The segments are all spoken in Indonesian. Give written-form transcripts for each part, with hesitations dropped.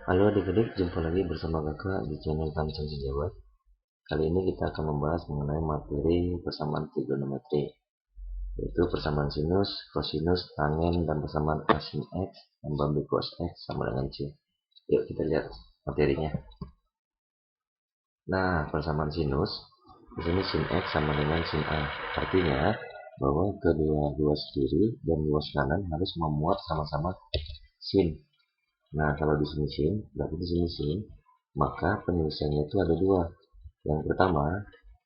Halo adik-adik, jumpa lagi bersama kakak di channel Tamsan Sejawat. Kali ini kita akan membahas mengenai materi persamaan trigonometri, yaitu persamaan sinus, kosinus, tangen, dan persamaan sin X dan bambu cos X sama dengan C. Yuk kita lihat materinya. Nah, persamaan sinus, di sini sin X sama dengan sin A. Artinya bahwa kedua ruas kiri dan ruas kanan harus memuat sama-sama sin. Nah, kalau di sini sin, berarti di sini sin, maka penyelesaiannya itu ada dua. Yang pertama,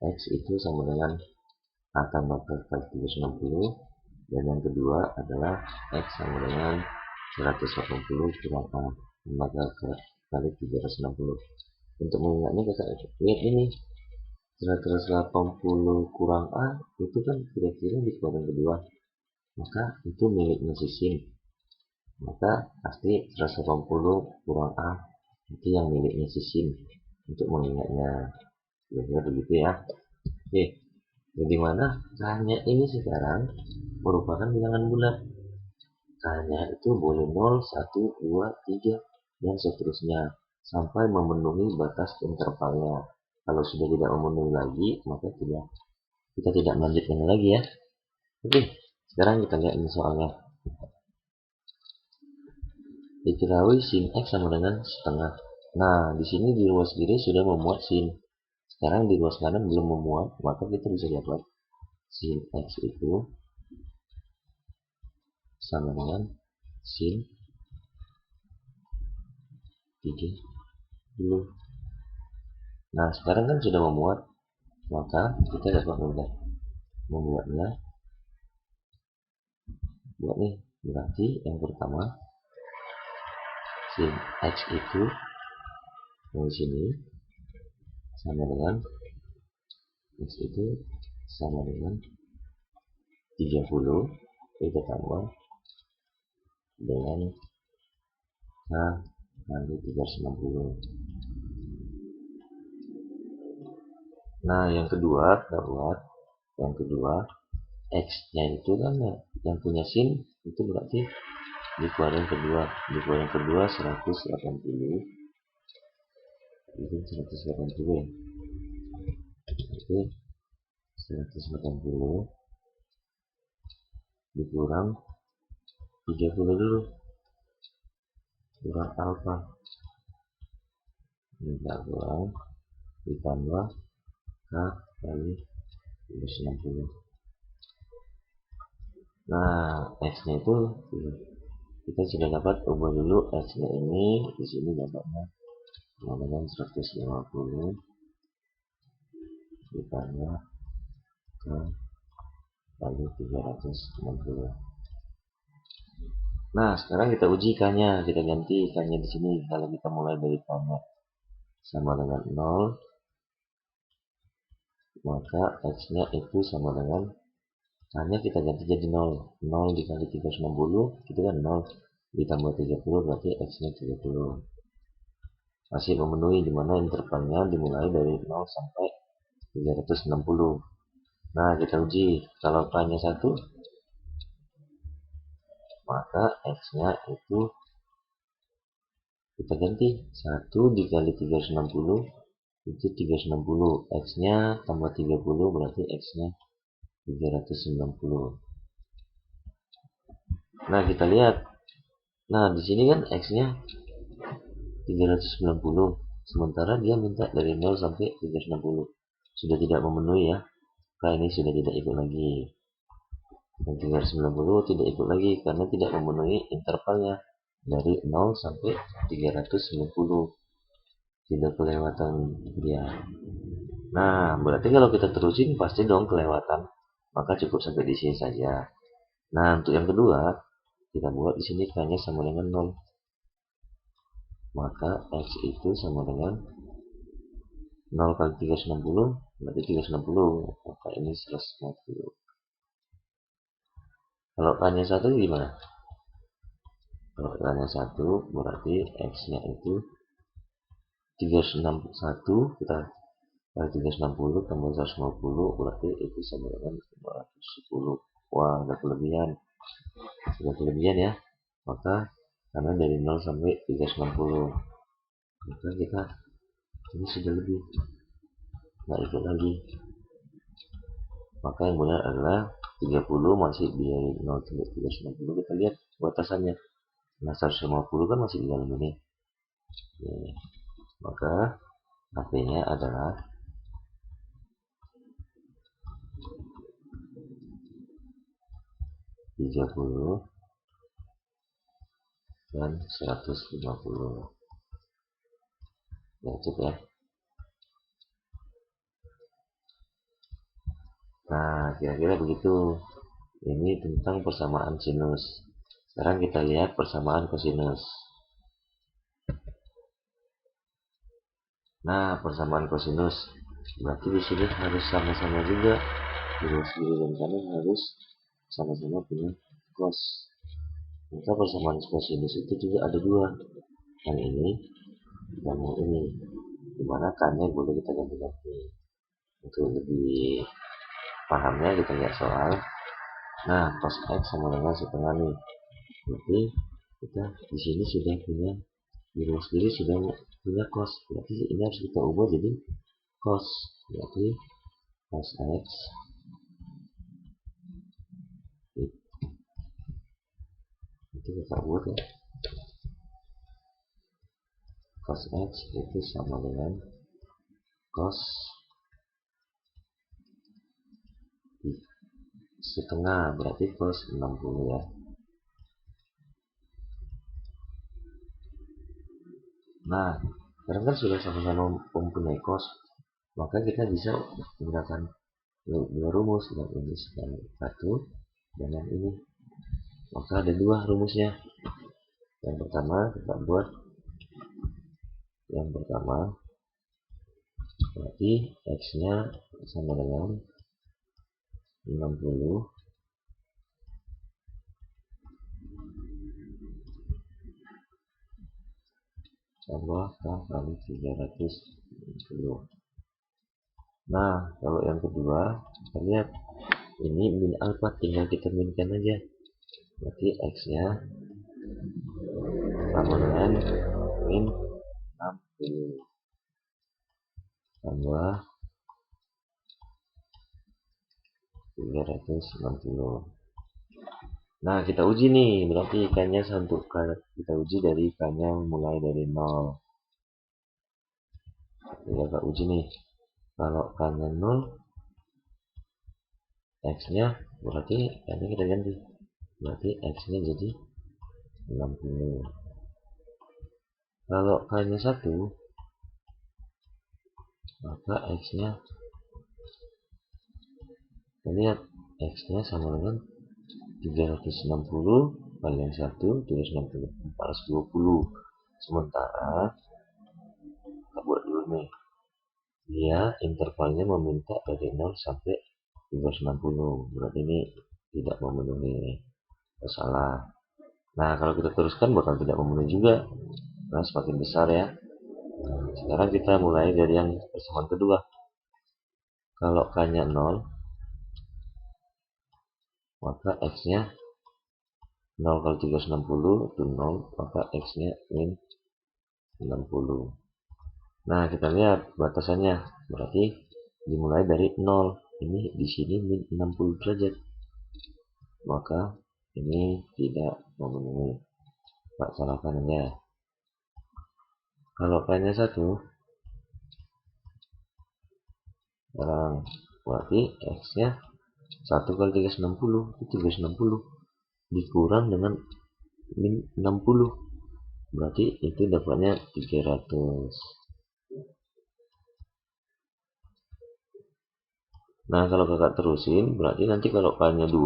X itu sama dengan A tambah kali 360, dan yang kedua adalah X sama dengan 180 kurang A tambah kali 360. Untuk mengingatnya kita lihat ini, 180 kurang A itu kan kira-kira di kuadran kedua, maka itu miliknya si sin. Maka pasti 180 kurang A itu yang miliknya si sin. Untuk mengingatnya, kira-kira begitu ya. Oke, jadi mana K-nya ini sekarang merupakan bilangan bulat. K-nya itu boleh 0, 1, 2, 3, dan seterusnya sampai memenuhi batas intervalnya. Kalau sudah tidak memenuhi lagi, maka kita tidak melanjutkan lagi ya. Oke, sekarang kita lihat ini soalnya. Diketahui sin X sama dengan setengah. Nah, di sini di ruas kiri sudah memuat sin. Sekarang di ruas kanan belum memuat, maka kita bisa dapat sin X itu sama dengan sin 30. Nah, sekarang kan sudah memuat, maka kita dapat mudah membuatnya. Buat nih, berarti yang pertama sin X itu dari sini sama dengan X itu sama dengan 30, kita tambah dengan K kali 360. Nah, yang kedua, X-nya itu kan yang punya sin itu berarti di kuadran kedua. Di kuadran kedua 180. Itu 180 ya. Oke, 180 dikurang 30 dulu. Kurang alfa. Minta kurang ditambah K kali 360. Nah, X-nya itu kita sudah dapat, ubah dulu X-nya ini, di sini dapatnya dengan 150 ditambah K kali 360. Nah, sekarang kita uji K-nya, kita ganti K-nya di sini. Kalau kita mulai dari K-nya sama dengan 0, maka X-nya itu sama dengan K-nya kita ganti jadi 0. 0 dikali 360 itu kan 0, ditambah 30 berarti X-nya 30. Masih memenuhi, dimana intervalnya dimulai dari 0 sampai 360. Nah, kita uji. Kalau K-nya 1, maka X-nya itu kita ganti 1 dikali 360 itu 360. X-nya tambah 30 berarti X-nya 390. Nah, kita lihat. Nah, di sini kan X-nya 390. Sementara dia minta dari 0 sampai 360. Sudah tidak memenuhi ya. Nah, ini sudah tidak ikut lagi. Dan 390 tidak ikut lagi karena tidak memenuhi intervalnya dari 0 sampai 390. Tidak kelewatan dia. Nah, berarti kalau kita terusin pasti dong kelewatan. Maka cukup sampai di sini saja. Nah, untuk yang kedua, kita buat di sini K-nya sama dengan 0. Maka X itu sama dengan 0 kali 360 berarti 360. Maka ini 150. Kalau K-nya 1 gimana? Kalau K-nya 1 berarti X-nya itu 361, kita kali 360 tambah 150 berarti itu sama dengan 210. Wah, ada kelebihan. Sudah kelebihan ya. Maka karena dari 0 sampai 360. maka kita ini sudah lebih, nggak ikut lagi. Maka yang benar adalah 30 masih di 0 sampai 360. Kita lihat batasannya. Nah 150 kan masih di dalam ini. Oke. Maka HP-nya adalah 30 dan 150. Ya cukup ya. Nah kira-kira begitu. Ini tentang persamaan sinus. Sekarang kita lihat persamaan kosinus. Nah, persamaan kosinus berarti di sini harus sama-sama juga, kiri dan kanan harus sama-sama punya cos. Maka persamaan kosinus itu juga ada dua, yang ini dan yang ini, dimana kan-nya boleh kita ganti-ganti. Untuk lebih pahamnya kita lihat soal. Nah, cos x sama dengan setengah nih. Berarti kita di sini sudah punya, di ruang kiri sudah punya cos. Berarti ini harus kita ubah jadi cos. Berarti cos x itu kita buat ya. Cos x itu sama dengan cos setengah, berarti cos 60 ya. Nah, sekarang kan sudah sama-sama mempunyai cos, maka kita bisa menggunakan dua rumus, dan ini sebagai satu dan yang ini. Maka ada dua rumusnya. Yang pertama kita buat yang pertama, berarti x-nya sama dengan 60 tambah k kali 360. Nah, kalau yang kedua, kita lihat ini min alpha, tinggal kita minkan aja. Berarti x-nya sama dengan min 60 tambah 360. Nah, kita uji nih, berarti ikannya untuk kita uji dari ikannya mulai dari 0. Kita uji nih. Kalau ikannya 0, x-nya berarti ini kita ganti. Berarti x-nya jadi 60. Kalau k-nya 1, maka x-nya, kita lihat x-nya sama dengan 360 kali yang 1, 360, 420. Sementara kita buat dulu nih, dia intervalnya meminta dari 0 sampai 360, berarti ini tidak memenuhi, salah. Nah, kalau kita teruskan bakal tidak memenuhi juga, nah semakin besar ya. Sekarang kita mulai dari yang persamaan kedua. Kalau k-nya 0, maka x-nya 0 kali 360 itu 0, maka x-nya min 60. Nah, kita lihat batasannya, berarti dimulai dari 0. Ini di sini min 60 derajat. Maka ini tidak memenuhi. Pak salahkan aja. Kalau k-nya 1, sekarang berarti x-nya 1 kali 360 itu 360 dikurang dengan min 60, berarti itu dapatnya 300. Nah, kalau kakak terusin, berarti nanti kalau k-nya 2,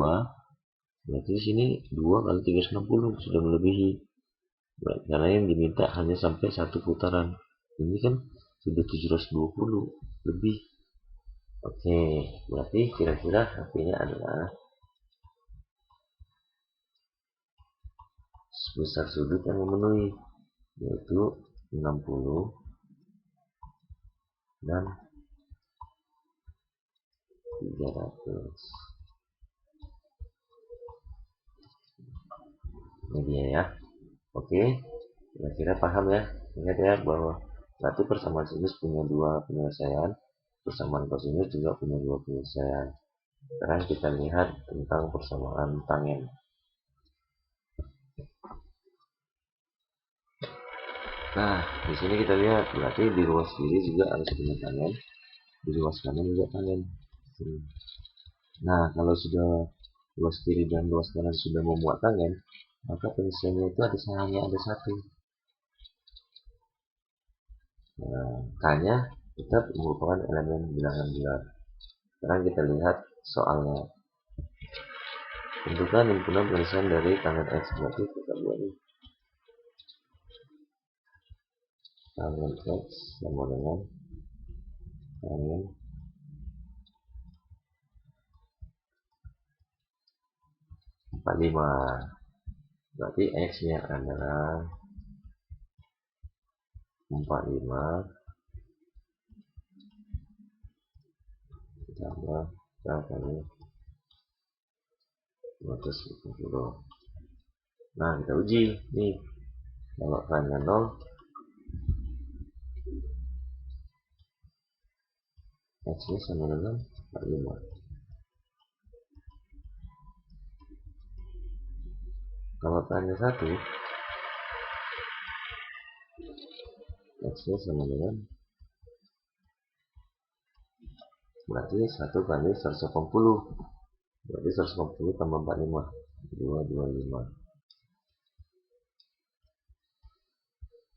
berarti di sini 2 kali 360 sudah melebihi. Berarti karena yang diminta hanya sampai satu putaran. Ini kan sudah 720 lebih. Oke, berarti kira-kira HP-nya adalah sebesar sudut yang memenuhi, yaitu 60 dan 300. Ini dia ya. Oke, kira-kira paham ya. Ingat ya bahwa Berarti persamaan sinus punya dua penyelesaian, persamaan kosinus juga punya dua penyelesaian. Sekarang kita lihat tentang persamaan tangen. Nah, di sini kita lihat berarti di ruas kiri juga harus punya tangen, di ruas kanan juga tangen. Nah, kalau sudah ruas kiri dan ruas kanan sudah memuat tangen, maka penyelesaiannya itu hanya ada satu. Nah, K-nya tetap merupakan elemen bilangan bulat. Sekarang kita lihat soalnya. Tentukan himpunan penyelesaian dari tangen X. Berarti kita buat ini. Tangen X sama dengan tangen 45. Berarti X-nya adalah 45 ditambah K kali 250. Nah, kita uji nih. Kalau K-nya 0, X-nya sama dengan 45. Kalau K-nya 1, X-nya sama dengan berarti 1 kali 180. Berarti 180 tambah 45. 225.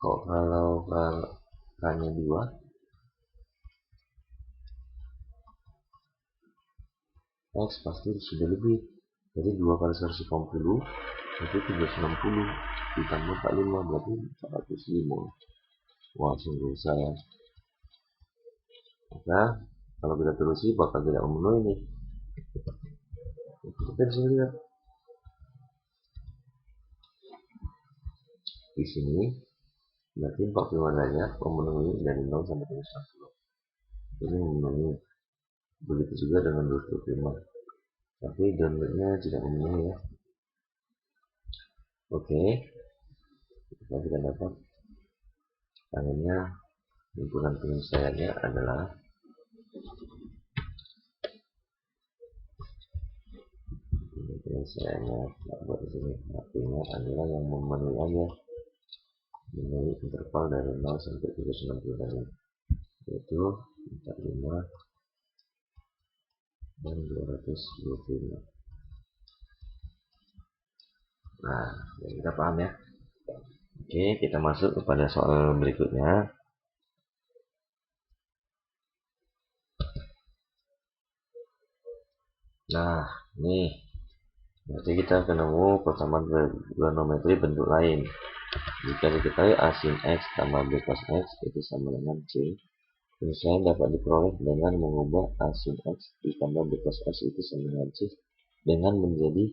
Kalau K-nya 2, X pasti sudah lebih. Jadi 2 kali 180 berarti 360 ditambah 45 berarti 405. Wah, sungguh saya. Maka kalau kita terusi bakal tidak memenuhi nih. Kita bisa lihat di sini berarti 45 derajat memenuhi dari 0 sampai 360. Ini memenuhi. Begitu juga dengan 225. Tapi downloadnya tidak memenuhi ya. Oke, kita dapat tangannya himpunan penyelesaiannya adalah penyelesaiannya buat di sini. Artinya adalah yang memenuhi aja, memenuhi interval dari 0 sampai 360 tadi, yaitu 45 dan 225. Nah, kita paham ya. Oke, kita masuk kepada soal berikutnya. Nah, nih berarti kita ketemu persamaan trigonometri bentuk lain. Jika diketahui A sin X tambah B cos X itu sama dengan C, penyelesaian dapat diperoleh dengan mengubah A sin X ditambah B cos X itu sama dengan C dengan menjadi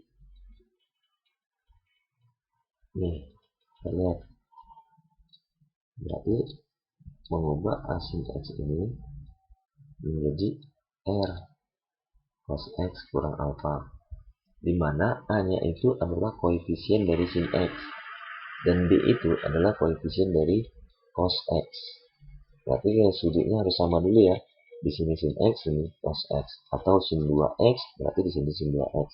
nih, kita lihat berarti mengubah A sin X ini menjadi R cos X kurang alpha, di mana A-nya itu adalah koefisien dari sin X dan B itu adalah koefisien dari cos X. Berarti sudutnya harus sama dulu ya. Di sini sin X, sini cos X, atau sin 2X, berarti di sini sin 2X.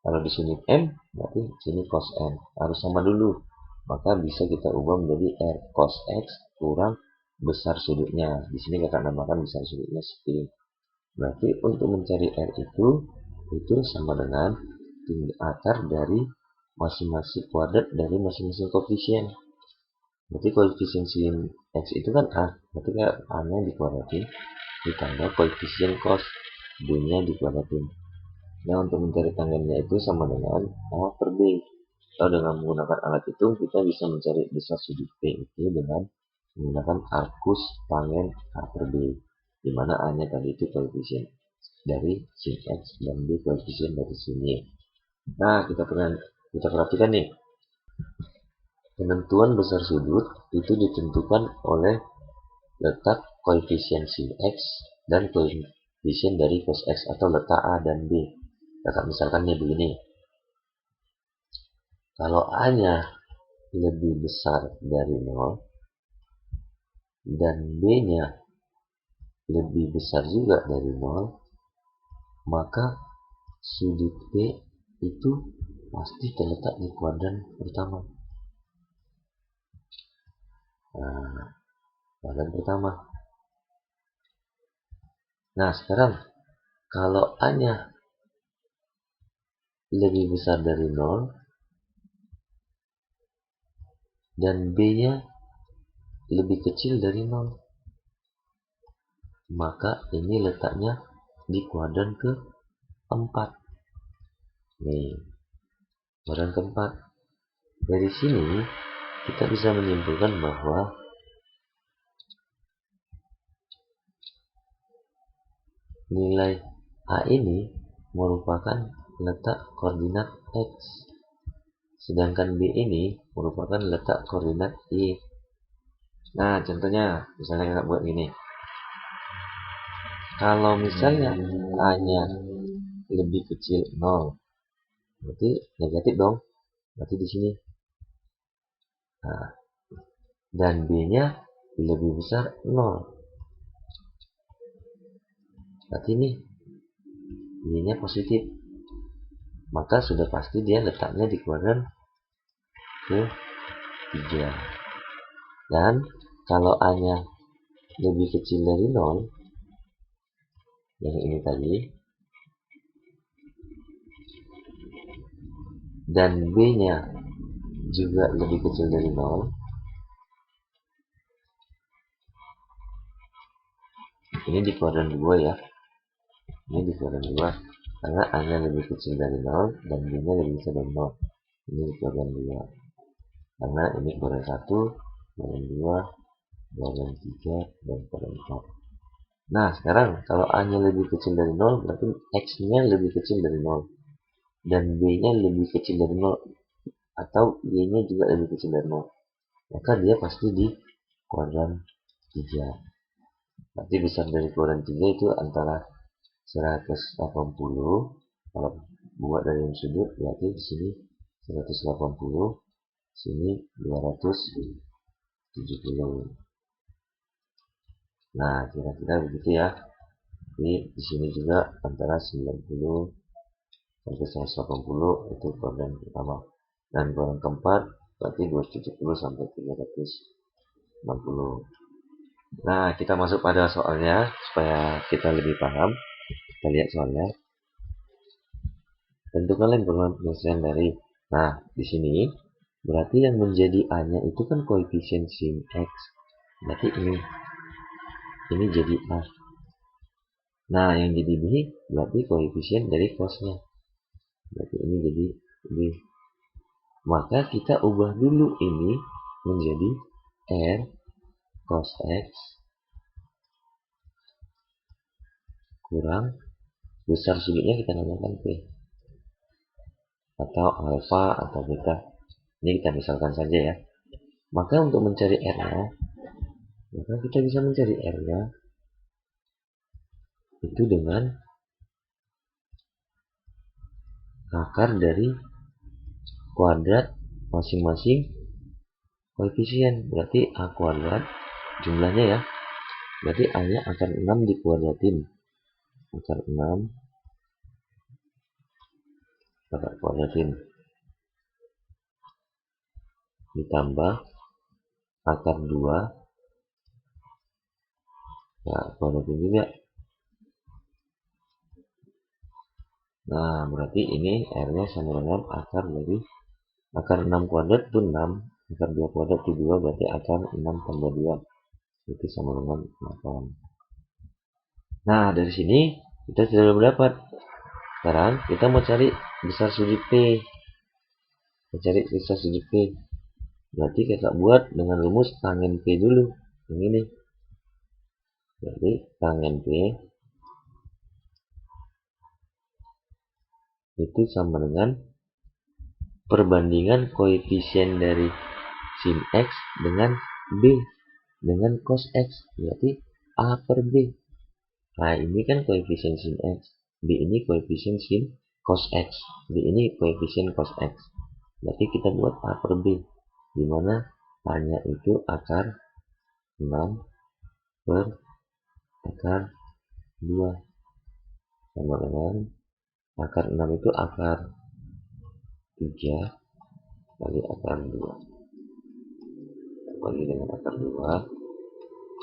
Kalau di sini M, berarti sini cos M. Harus sama dulu. Maka bisa kita ubah menjadi R cos X kurang besar sudutnya. Di sini kakak namakan besar sudutnya seperti ini. Berarti untuk mencari R itu sama dengan akar dari masing-masing kuadrat dari masing-masing koefisien. Berarti koefisien sin X itu kan A. Berarti A-nya dikuadratin ditambah koefisien cos B-nya dikuadratin. Nah, untuk mencari tangennya itu sama dengan A per B. Atau dengan menggunakan alat hitung kita bisa mencari besar sudut B itu dengan menggunakan arcus tangen A per B, di mana A-nya tadi itu koefisien dari sin X dan B koefisien dari sin Y. Nah, kita perhatikan nih. Penentuan besar sudut itu ditentukan oleh letak koefisien sin X dan koefisien dari cos X atau letak A dan B. Misalkan nih begini. Kalau A-nya lebih besar dari 0, dan B-nya lebih besar juga dari 0, maka sudut P itu pasti terletak di kuadran pertama. Nah, kuadran pertama. Nah, sekarang kalau A-nya lebih besar dari 0 dan B-nya lebih kecil dari 0, maka ini letaknya di kuadran keempat. Nih, kuadran keempat. Dari sini kita bisa menyimpulkan bahwa nilai A ini merupakan letak koordinat X, sedangkan B ini merupakan letak koordinat Y. Nah, contohnya misalnya kita buat gini. Kalau misalnya A-nya lebih kecil 0, berarti negatif dong. Berarti di sini. Nah, dan B-nya lebih besar 0. Berarti ini Y-nya positif. Maka sudah pasti dia letaknya di kuadran ke-3. Dan kalau A-nya lebih kecil dari 0, yang ini tadi, dan B-nya juga lebih kecil dari 0, ini di kuadran 2 ya. Ini di kuadran 2 karena A-nya lebih kecil dari 0 dan B-nya lebih besar dari 0. Ini di kuadran 2 karena ini kuadran 1, kuadran 2, kuadran 3, dan kuadran 4. Nah, sekarang kalau A-nya lebih kecil dari 0, berarti X-nya lebih kecil dari 0 dan B-nya lebih kecil dari 0 atau Y-nya juga lebih kecil dari 0. Maka dia pasti di kuadran 3. Berarti besar dari kuadran 3 itu antara 180. Kalau buat dari sudut berarti di sini 180, sini 270. Nah, kira-kira begitu ya. Jadi di sini juga antara 90 sampai 180 itu kuadran pertama. Dan kuadran keempat berarti 270 sampai 360. Nah, kita masuk pada soalnya supaya kita lebih paham. Kita lihat soalnya. Tentukanlah informasi penyelesaian dari. Nah, di sini berarti yang menjadi A-nya itu kan koefisien sin X. Berarti ini jadi A. Nah, yang jadi B berarti koefisien dari cos-nya. Berarti ini jadi B. Maka kita ubah dulu ini menjadi R cos X kurang besar sudutnya kita namakan P atau alfa atau beta. Ini kita misalkan saja ya. Maka untuk mencari R-nya, maka kita bisa mencari R-nya itu dengan akar dari kuadrat masing-masing koefisien. Berarti A kuadrat jumlahnya ya. Berarti A-nya akar 6 dikuadratin. Akar 6 kita kuadratin. Ditambah akar 2. Nah, kuadratin juga. Nah, berarti ini R-nya sama dengan akar dari akar 6 kuadrat itu 6. Akar 2 kuadrat itu 2. Berarti akar 6 tambah 2. Itu sama dengan 8. Nah, dari sini kita sudah mendapat. Sekarang kita mau cari besar sudut P. Cari besar sudut P. Berarti kita buat dengan rumus tangen P dulu. Yang ini. Jadi tangen P itu sama dengan perbandingan koefisien dari sin X dengan B dengan cos X. Berarti A per B. Nah, ini kan koefisien sin X. B ini koefisien sin cos X. B ini koefisien cos X. Berarti kita buat A per B. Dimana A-nya itu akar 6 per akar 2 sama dengan akar 6 itu akar 3 kali akar 2 bagi dengan akar 2,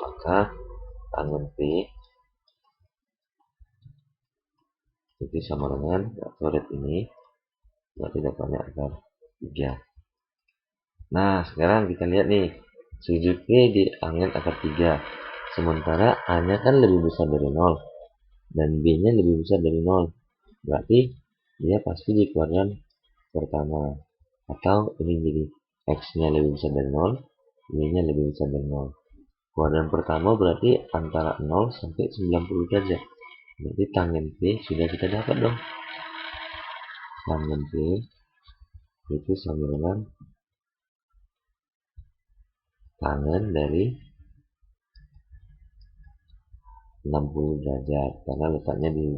maka tangen P itu sama dengan coret ini berarti dapatnya akar 3. Nah sekarang kita lihat nih, sudut P diangen akar 3, sementara A nya kan lebih besar dari 0 dan B nya lebih besar dari 0, berarti dia pasti di kuadran pertama, atau ini jadi X nya lebih besar dari 0, Y nya lebih besar dari 0. Kuadran pertama berarti antara 0 sampai 90 derajat, berarti tangen P sudah kita dapat dong. Tangen P itu sama dengan tangen dari 60 derajat karena letaknya di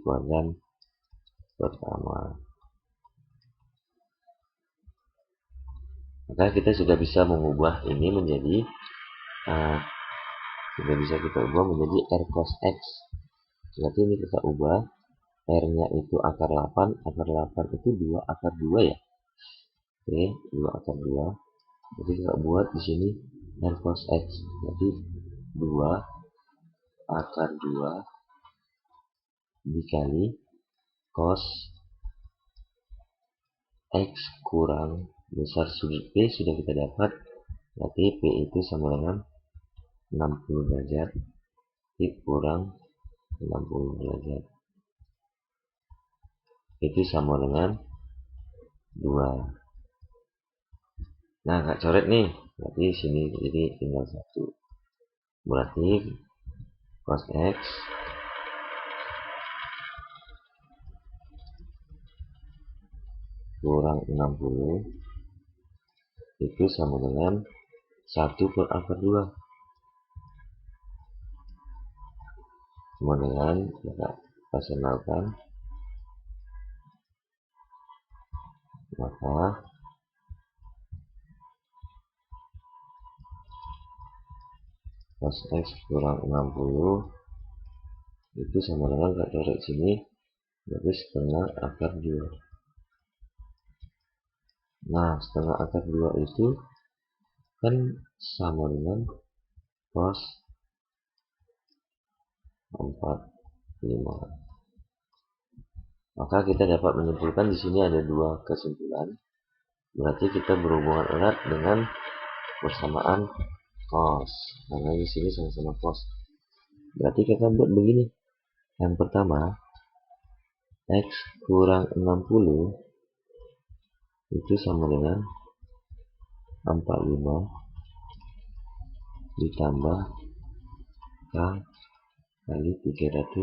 kuadran pertama. Maka kita sudah bisa mengubah ini menjadi kita ubah menjadi R cos X. Berarti ini kita ubah, R nya itu akar 8, akar 8 itu 2 akar 2 ya. Oke, 2 akar 2. Jadi kita buat di sini R cos X. Jadi 2 akar 2 dikali cos X kurang besar sudut P sudah kita dapat. Berarti P itu sama dengan 60 derajat kurang 60 derajat itu sama dengan 2. Nah Kak coret nih, berarti sini jadi tinggal 1, berarti cos X kurang 60 itu sama dengan 1 per akar 2 sama dengan kita rasionalkan, maka cos X kurang 60 itu sama dengan Kak coret sini berarti setengah akar 2. Nah setengah akar 2 itu kan sama dengan cos 45. Maka kita dapat menyimpulkan di sini ada 2 kesimpulan. Berarti kita berhubungan erat dengan persamaan cos. Karena di sini sama-sama cos. Berarti kita buat begini. Yang pertama, X kurang 60 itu sama dengan 45 ditambah K kali 360.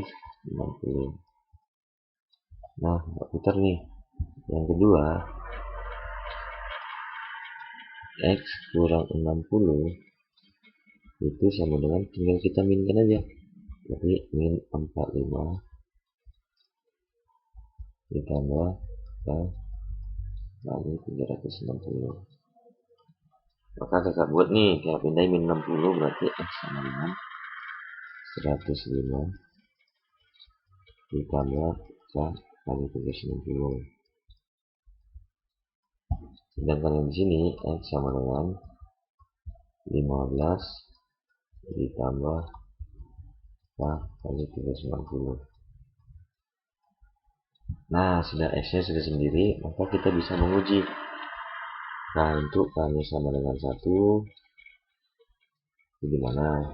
Nah, putar nih. Yang kedua, X kurang 60 itu sama dengan, tinggal kita minkan aja. Jadi min 45 ditambah K kali 360. Maka kakak buat nih, kita pindahin min 60 berarti X sama dengan 105 ditambah K kali 360. Sedangkan yang di sini X sama dengan 15 ditambah K kali 390. Nah, sudah X nya sudah sendiri, maka kita bisa menguji. Nah, untuk K nya sama dengan 1 itu gimana?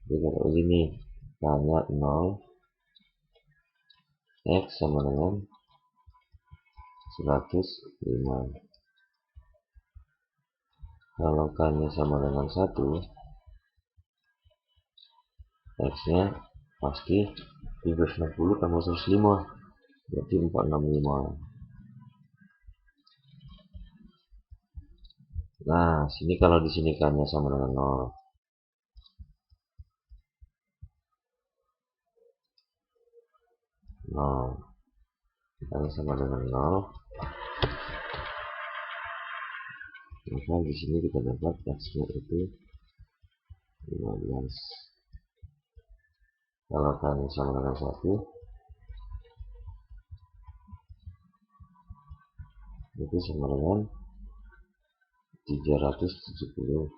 Jadi kita uji nih, K nya 0, X sama dengan 105. Kalau K nya sama dengan 1, X nya pasti 360 tambah 105, berarti 465. Nah, sini kalau di sini K nya sama dengan 0. K nya sama dengan 0. Maka di sini kita dapat X nya itu 15. Kalau kami sama dengan 1, itu sama dengan 375.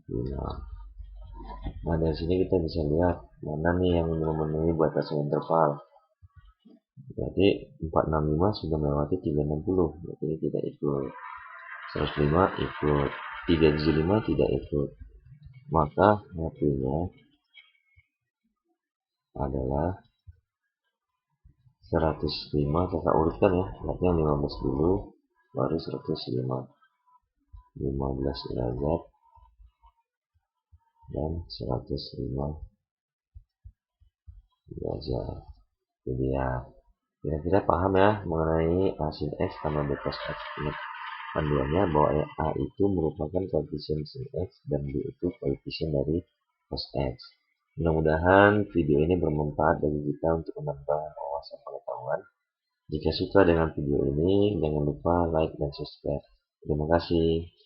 Nah, dari sini kita bisa lihat mana nih yang memenuhi batas interval. Berarti 465 sudah melewati 360, berarti ini tidak ikut. 105 ikut, 375 tidak ikut. Maka hasilnya adalah 105. Kakak urutkan ya, berarti yang 15 dulu, baru 105. 15 derajat dan 105 derajat. Jadi ya, kira-kira paham ya mengenai A sin X tambah B cos X. Panduannya bahwa A itu merupakan koefisien sin X dan B itu koefisien dari cos X. Mudah-mudahan video ini bermanfaat bagi kita untuk menambah wawasan pengetahuan. Jika suka dengan video ini, jangan lupa like dan subscribe. Terima kasih.